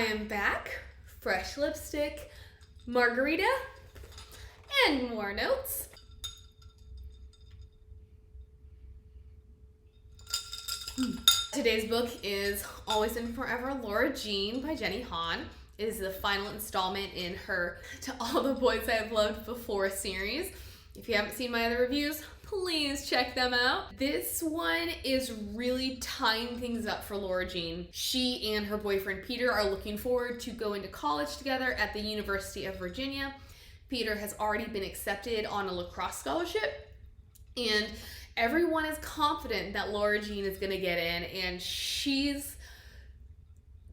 am back. Fresh lipstick, margarita, and more notes. Today's book is Always and Forever Lara Jean by Lara Jean. It is the final installment in her To All the Boys I Have Loved Before series. If you haven't seen my other reviews, please check them out. This one is really tying things up for Lara Jean. She and her boyfriend Peter are looking forward to going to college together at the University of Virginia. Peter has already been accepted on a lacrosse scholarship, and everyone is confident that Lara Jean is gonna get in, and she's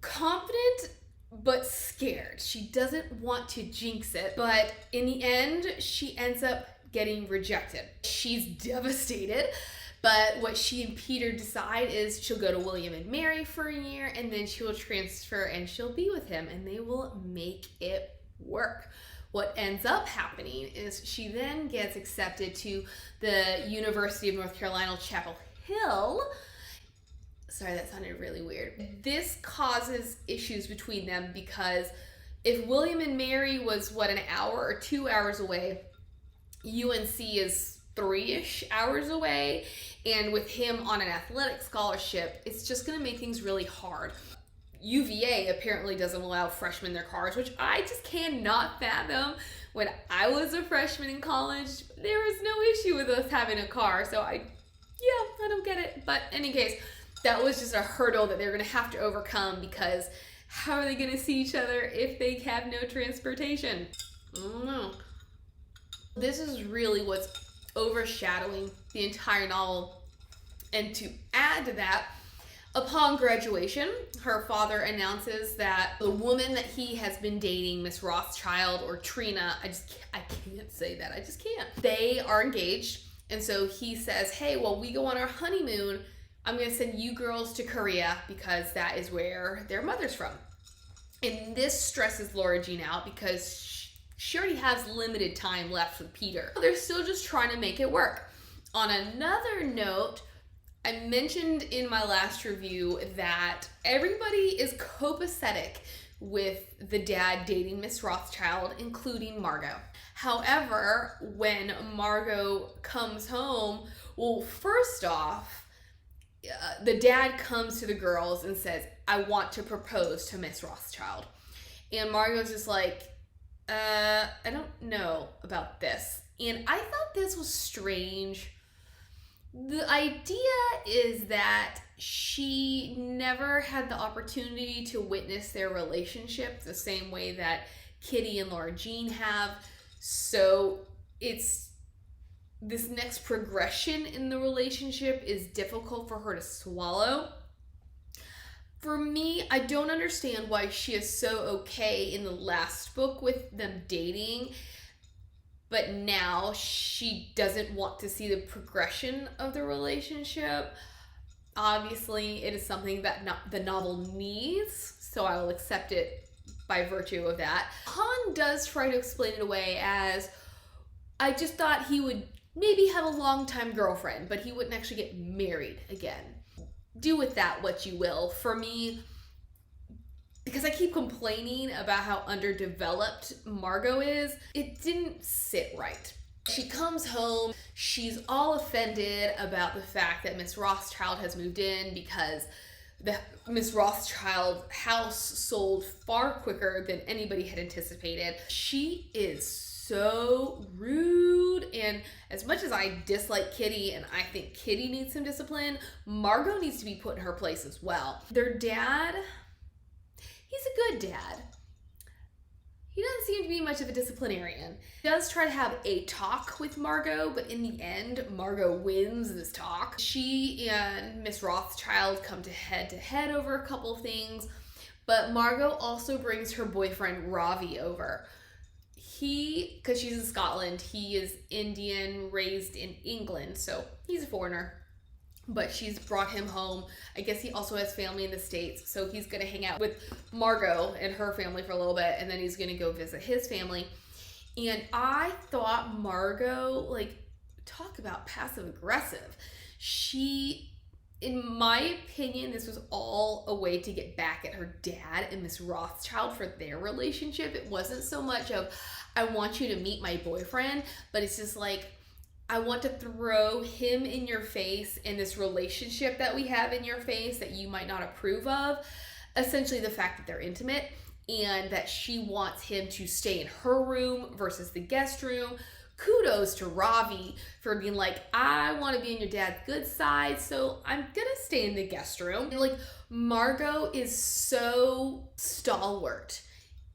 confident but scared. She doesn't want to jinx it, but in the end, she ends up getting rejected. She's devastated, but what she and Peter decide is she'll go to William and Mary for a year, and then she will transfer and she'll be with him, and they will make it work. What ends up happening is she then gets accepted to the University of North Carolina, Chapel Hill. Sorry, that sounded really weird. This causes issues between them because if William and Mary was, an hour or 2 hours away, UNC is 3-ish hours away, and with him on an athletic scholarship, it's just gonna make things really hard. UVA apparently doesn't allow freshmen their cars, which I just cannot fathom. When I was a freshman in college, there was no issue with us having a car, so I don't get it. But in any case, that was just a hurdle that they're gonna have to overcome, because how are they gonna see each other if they have no transportation? I don't know. This is really what's overshadowing the entire novel. And to add to that, upon graduation, her father announces that the woman that he has been dating, Miss Rothschild or Trina, I can't say that, I just can't. They are engaged, and so he says, hey, while we go on our honeymoon, I'm gonna send you girls to Korea because that is where their mother's from. And this stresses Lara Jean out because she already has limited time left with Peter. They're still just trying to make it work. On another note, I mentioned in my last review that everybody is copacetic with the dad dating Miss Rothschild, including Margot. However, when Margot comes home, well, first off, the dad comes to the girls and says, I want to propose to Miss Rothschild. And Margot's just like, I don't know about this. And I thought this was strange. The idea is that she never had the opportunity to witness their relationship the same way that Kitty and Lara Jean have. So it's this next progression in the relationship is difficult for her to swallow. For me, I don't understand why she is so okay in the last book with them dating, but now she doesn't want to see the progression of the relationship. Obviously, it is something that the novel needs, so I will accept it by virtue of that. Han does try to explain it away as, I just thought he would maybe have a long-time girlfriend, but he wouldn't actually get married again. Do with that what you will. For me, because I keep complaining about how underdeveloped Margot is, it didn't sit right. She comes home, she's all offended about the fact that Miss Rothschild has moved in because the Miss Rothschild house sold far quicker than anybody had anticipated. She is so rude, and as much as I dislike Kitty and I think Kitty needs some discipline, Margot needs to be put in her place as well. Their dad, he's a good dad. He doesn't seem to be much of a disciplinarian. He does try to have a talk with Margot, but in the end, Margot wins this talk. She and Miss Rothschild come to head over a couple of things, but Margot also brings her boyfriend Ravi over. Because she's in Scotland, he is Indian, raised in England, so he's a foreigner. But she's brought him home. I guess he also has family in the States, so he's gonna hang out with Margot and her family for a little bit, and then he's gonna go visit his family. And I thought Margot, talk about passive aggressive. She In my opinion, this was all a way to get back at her dad and Miss Rothschild for their relationship. It wasn't so much of, I want you to meet my boyfriend, but it's just like, I want to throw him in your face and this relationship that we have in your face that you might not approve of. Essentially, the fact that they're intimate and that she wants him to stay in her room versus the guest room. Kudos to Ravi for being like, I want to be on your dad's good side, so I'm gonna stay in the guest room. And like, Margot is so stalwart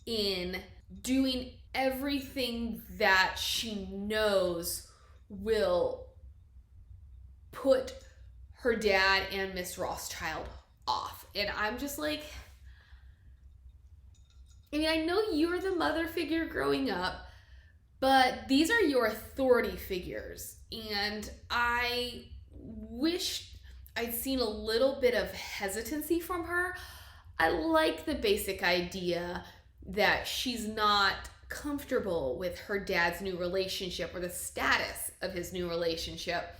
in doing everything that she knows will put her dad and Miss Rothschild off. And I'm just like, I mean, I know you're the mother figure growing up, but these are your authority figures, and I wish I'd seen a little bit of hesitancy from her. I like the basic idea that she's not comfortable with her dad's new relationship or the status of his new relationship,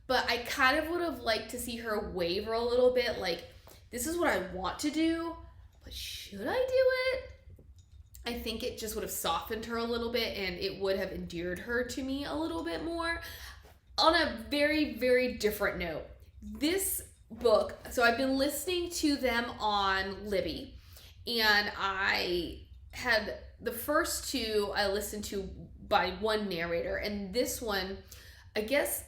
but I kind of would have liked to see her waver a little bit, like, this is what I want to do, but should I do it? I think it just would have softened her a little bit and it would have endeared her to me a little bit more. On a very, very different note, this book, so I've been listening to them on Libby, and I had the first two I listened to by one narrator, and this one, I guess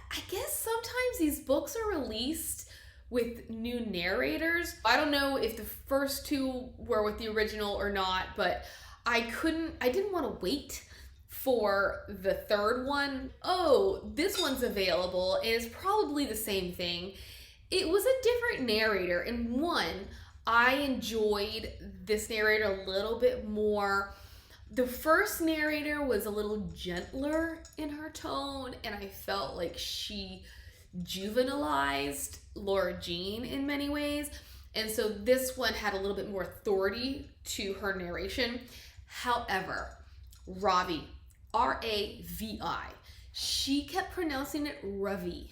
sometimes these books are released with new narrators. I don't know if the first two were with the original or not, but I didn't want to wait for the third one. Oh, this one's available and it's probably the same thing. It was a different narrator, and one, I enjoyed this narrator a little bit more. The first narrator was a little gentler in her tone, and I felt like she juvenilized Lara Jean in many ways, and so this one had a little bit more authority to her narration. However, Ravi, R-A-V-I, she kept pronouncing it Ravi.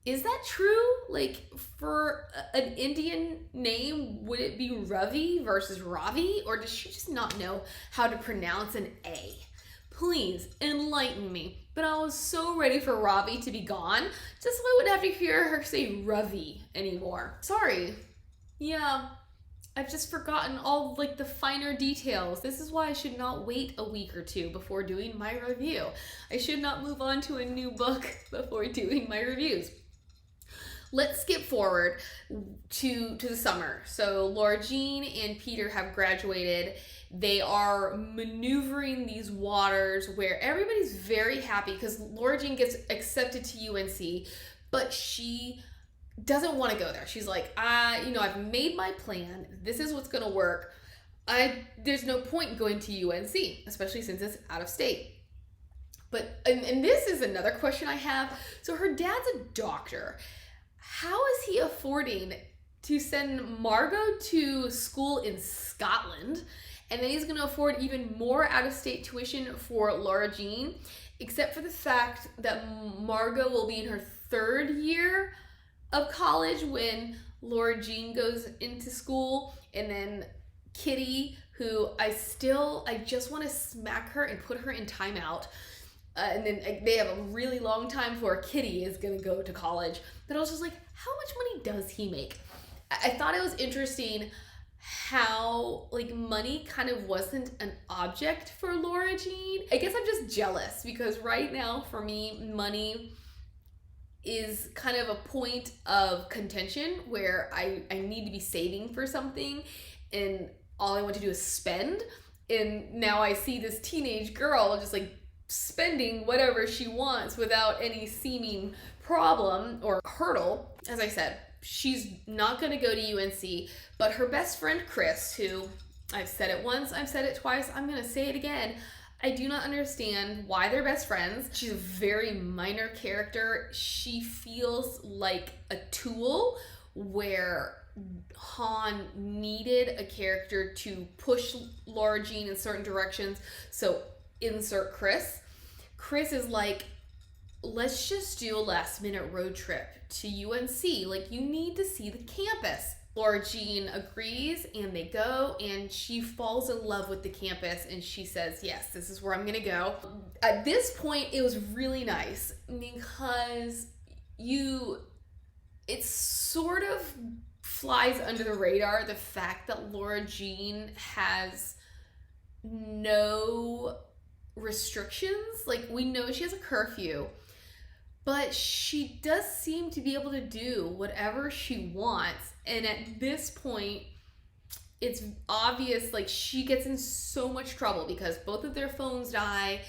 Is that true? Like, for an Indian name, would it be Ravi versus Ravi, or does she just not know how to pronounce an A? Please enlighten me. But I was so ready for Ravi to be gone, just so I wouldn't have to hear her say Ravi anymore. Sorry. Yeah, I've just forgotten all like the finer details. This is why I should not wait a week or two before doing my review. I should not move on to a new book before doing my reviews. Let's skip forward to the summer. So Lara Jean and Peter have graduated. They are maneuvering these waters where everybody's very happy because Lara Jean gets accepted to UNC, but she doesn't want to go there. She's like, I've made my plan. This is what's going to work. There's no point in going to UNC, especially since it's out of state. But, and this is another question I have. So her dad's a doctor. How is he affording to send Margot to school in Scotland? And then he's going to afford even more out-of-state tuition for Lara Jean, except for the fact that Margot will be in her third year of college when Lara Jean goes into school, and then Kitty, who I just want to smack her and put her in timeout. And then they have a really long time before Kitty is going to go to college. But I was just like, how much money does he make? I thought it was interesting how like money kind of wasn't an object for Lara Jean. I guess I'm just jealous because right now for me, money is kind of a point of contention where I need to be saving for something and all I want to do is spend. And now I see this teenage girl just like spending whatever she wants without any seeming problem or hurdle. As I said, she's not going to go to UNC, but her best friend Chris, who I've said it once, I've said it twice, I'm going to say it again. I do not understand why they're best friends. She's a very minor character. She feels like a tool where Han needed a character to push Lara Jean in certain directions. So insert Chris. Chris is like let's just do a last minute road trip to UNC. Like, you need to see the campus. Lara Jean agrees, and they go, and she falls in love with the campus, and she says, yes, this is where I'm gonna go. At this point, it was really nice because it sort of flies under the radar, the fact that Lara Jean has no restrictions. Like, we know she has a curfew, but she does seem to be able to do whatever she wants. And at this point, it's obvious, like, she gets in so much trouble because both of their phones die.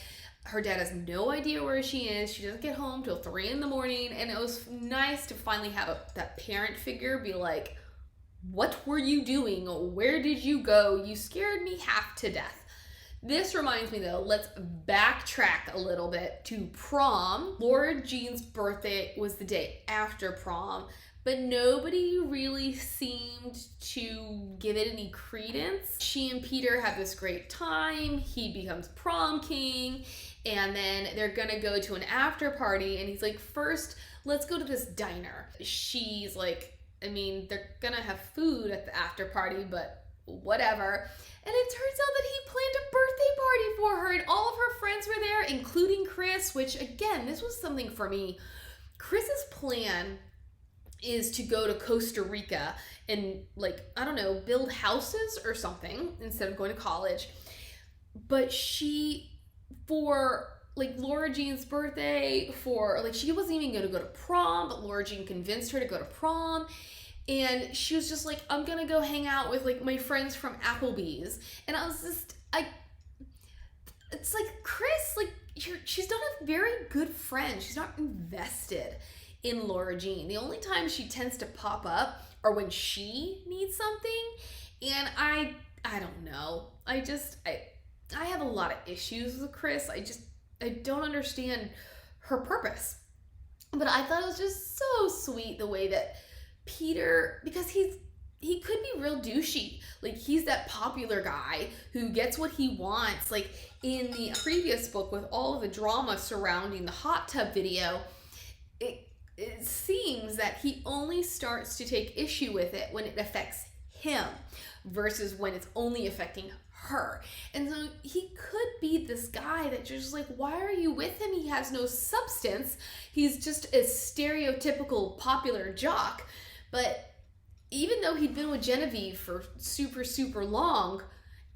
Her dad has no idea where she is. She doesn't get home till 3 a.m. And it was nice to finally have that parent figure be like, what were you doing? Where did you go? You scared me half to death. This reminds me, though, let's backtrack a little bit to prom. Lara Jean's birthday was the day after prom, but nobody really seemed to give it any credence. She and Peter have this great time. He becomes prom king, and then they're gonna go to an after party, and he's like, first, let's go to this diner. She's like, I mean, they're gonna have food at the after party, but whatever. And it turns out that he planned a birthday party for her, and all of her friends were there, including Chris, which, again, this was something for me. Chris's plan is to go to Costa Rica and, like, I don't know, build houses or something instead of going to college. But for, like, Lara Jean's birthday, she wasn't even going to go to prom, but Lara Jean convinced her to go to prom. And she was just like, I'm gonna go hang out with, like, my friends from Applebee's. And I was just, it's like, Chris, like, she's not a very good friend. She's not invested in Lara Jean. The only time she tends to pop up are when she needs something. And I don't know. I have a lot of issues with Chris. I don't understand her purpose. But I thought it was just so sweet the way that Peter, because he could be real douchey. Like, he's that popular guy who gets what he wants. Like, in the previous book, with all of the drama surrounding the hot tub video, it seems that he only starts to take issue with it when it affects him versus when it's only affecting her. And so he could be this guy that you're just like, why are you with him? He has no substance. He's just a stereotypical popular jock. But even though he'd been with Genevieve for super, super long,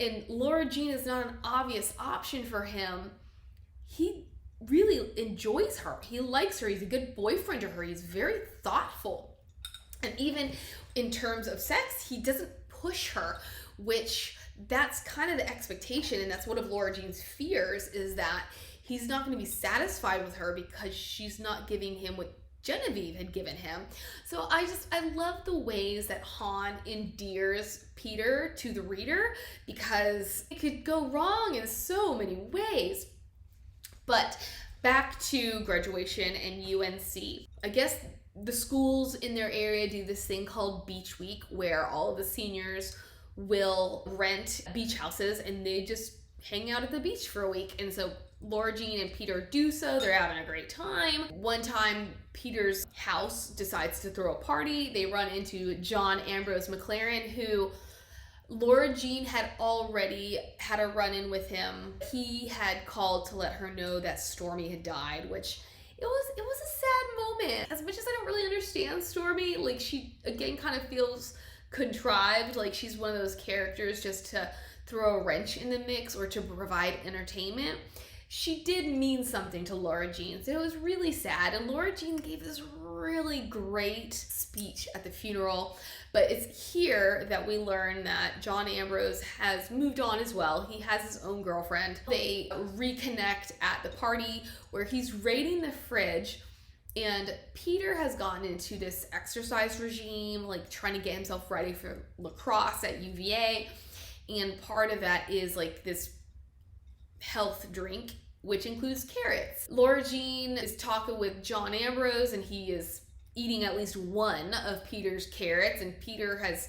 and Lara Jean is not an obvious option for him, he really enjoys her. He likes her. He's a good boyfriend to her. He's very thoughtful. And even in terms of sex, he doesn't push her, which that's kind of the expectation. And that's one of Lara Jean's fears, is that he's not going to be satisfied with her because she's not giving him what Genevieve had given him. So I love the ways that Han endears Peter to the reader, because it could go wrong in so many ways. But back to graduation and UNC. I guess the schools in their area do this thing called Beach Week, where all of the seniors will rent beach houses and they just hang out at the beach for a week. And so Lara Jean and Peter do so. They're having a great time. One time, Peter's house decides to throw a party. They run into John Ambrose McLaren, who Lara Jean had already had a run-in with him. He had called to let her know that Stormy had died, which it was a sad moment. As much as I don't really understand Stormy, like, she again kind of feels contrived, like she's one of those characters just to throw a wrench in the mix or to provide entertainment. She did mean something to Lara Jean, so it was really sad. And Lara Jean gave this really great speech at the funeral, but it's here that we learn that John Ambrose has moved on as well. He has his own girlfriend. They reconnect at the party where he's raiding the fridge, and Peter has gotten into this exercise regime, like trying to get himself ready for lacrosse at UVA, and part of that is like this health drink, which includes carrots. Lara Jean is talking with John Ambrose, and he is eating at least one of Peter's carrots, and Peter has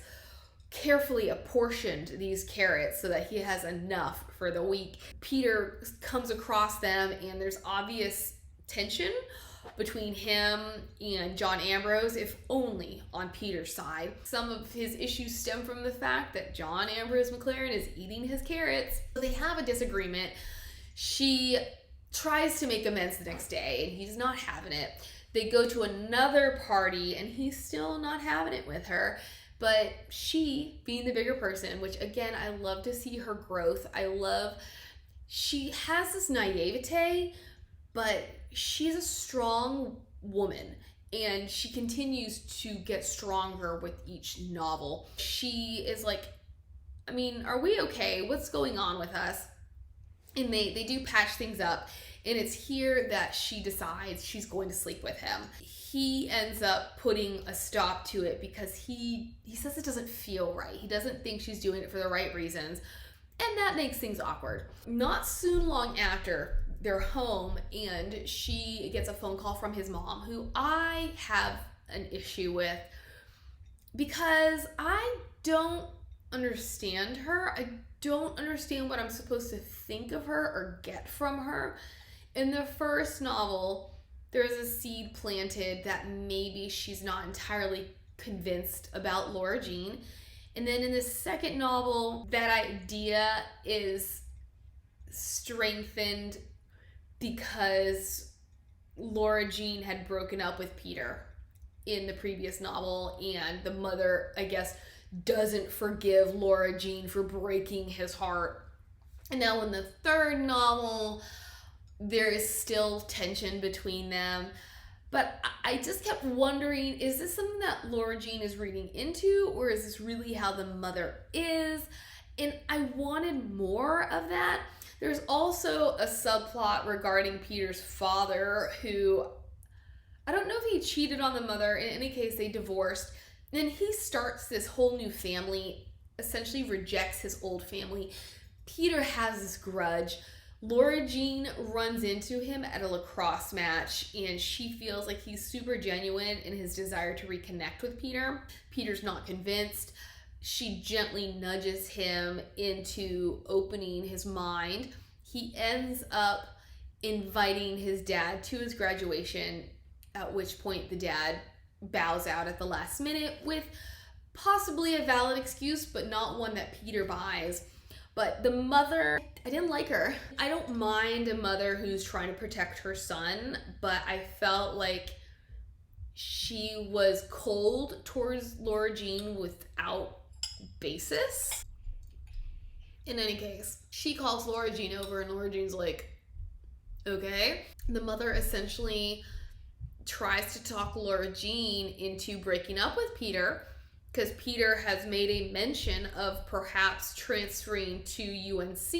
carefully apportioned these carrots so that he has enough for the week. Peter comes across them, and there's obvious tension between him and John Ambrose, if only on Peter's side. Some of his issues stem from the fact that John Ambrose McLaren is eating his carrots. So they have a disagreement. She tries to make amends the next day, and he's not having it. They go to another party, and he's still not having it with her. But she, being the bigger person, which again, I love to see her growth. She has this naivete, but she's a strong woman, and she continues to get stronger with each novel. She is like, I mean, are we okay? What's going on with us? And they do patch things up, and it's here that she decides she's going to sleep with him. He ends up putting a stop to it because he says it doesn't feel right. He doesn't think she's doing it for the right reasons, and that makes things awkward. Not soon long after, they're home, and she gets a phone call from his mom, who I have an issue with because I don't understand her. I don't understand what I'm supposed to think of her or get from her. In the first novel, there's a seed planted that maybe she's not entirely convinced about Lara Jean. And then in the second novel, that idea is strengthened because Lara Jean had broken up with Peter in the previous novel, and the mother, I guess, doesn't forgive Lara Jean for breaking his heart. And now in the third novel, there is still tension between them. But I just kept wondering, is this something that Lara Jean is reading into, or is this really how the mother is? And I wanted more of that. There's also a subplot regarding Peter's father, who, I don't know if he cheated on the mother. In any case, they divorced. Then he starts this whole new family, essentially rejects his old family. Peter has this grudge. Lara Jean runs into him at a lacrosse match, and she feels like he's super genuine in his desire to reconnect with Peter. Peter's not convinced. She gently nudges him into opening his mind. He ends up inviting his dad to his graduation, at which point the dad bows out at the last minute with possibly a valid excuse, but not one that Peter buys. But the mother, I didn't like her. I don't mind a mother who's trying to protect her son, but I felt like she was cold towards Lara Jean without basis. In any case, she calls Lara Jean over, and Lara Jean's like, okay. The mother essentially tries to talk Lara Jean into breaking up with Peter, because Peter has made a mention of perhaps transferring to UNC,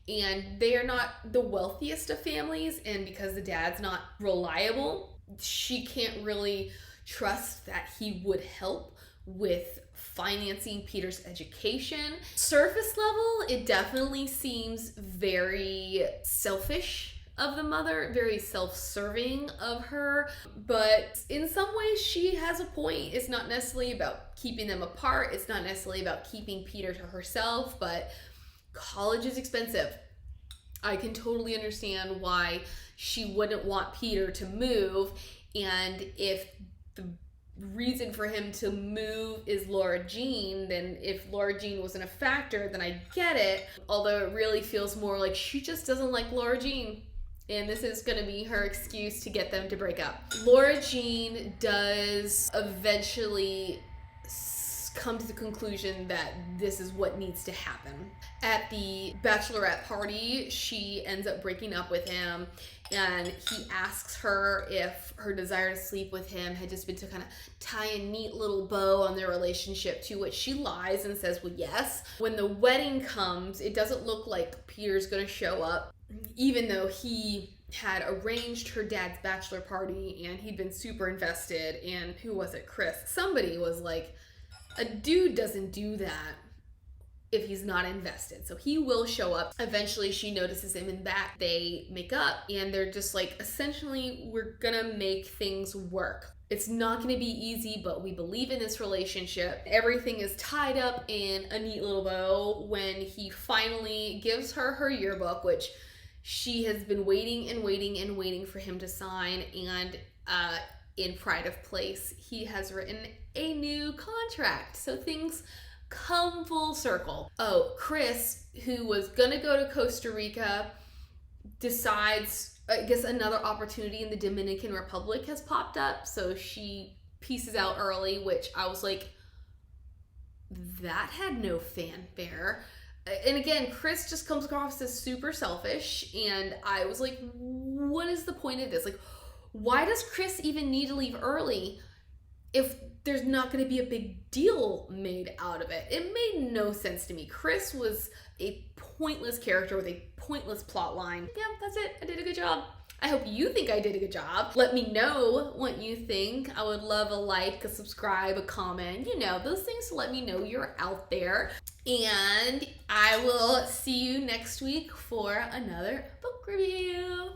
and they are not the wealthiest of families, and because the dad's not reliable, she can't really trust that he would help with financing Peter's education. Surface level, it definitely seems very selfish of the mother, very self-serving of her, but in some ways she has a point. It's not necessarily about keeping them apart, it's not necessarily about keeping Peter to herself, but college is expensive. I can totally understand why she wouldn't want Peter to move, and if the reason for him to move is Lara Jean, then if Lara Jean wasn't a factor, then I get it, although it really feels more like she just doesn't like Lara Jean. And this is going to be her excuse to get them to break up. Lara Jean does eventually come to the conclusion that this is what needs to happen. At the bachelorette party, she ends up breaking up with him, and he asks her if her desire to sleep with him had just been to kind of tie a neat little bow on their relationship, to which she lies and says, well, yes. When the wedding comes, it doesn't look like Peter's going to show up, even though he had arranged her dad's bachelor party and he'd been super invested. And who was it? Chris. Somebody was like, a dude doesn't do that if he's not invested. So he will show up. Eventually she notices him, and that they make up, and they're just like, essentially, we're gonna make things work. It's not gonna be easy, but we believe in this relationship. Everything is tied up in a neat little bow when he finally gives her her yearbook, which She has been waiting and waiting and waiting for him to sign, and in Pride of Place, he has written a new contract. So things come full circle. Oh, Chris, who was gonna go to Costa Rica, decides, I guess another opportunity in the Dominican Republic has popped up, so she pieces out early, which I was like, that had no fanfare. And again, Chris just comes across as super selfish, and I was like, what is the point of this? Like, why does Chris even need to leave early if there's not going to be a big deal made out of it? It made no sense to me. Chris was a pointless character with a pointless plot line. Yeah, that's it. I did a good job. I hope you think I did a good job. Let me know what you think. I would love a like, a subscribe, a comment, you know, those things to let me know you're out there. And I will see you next week for another book review.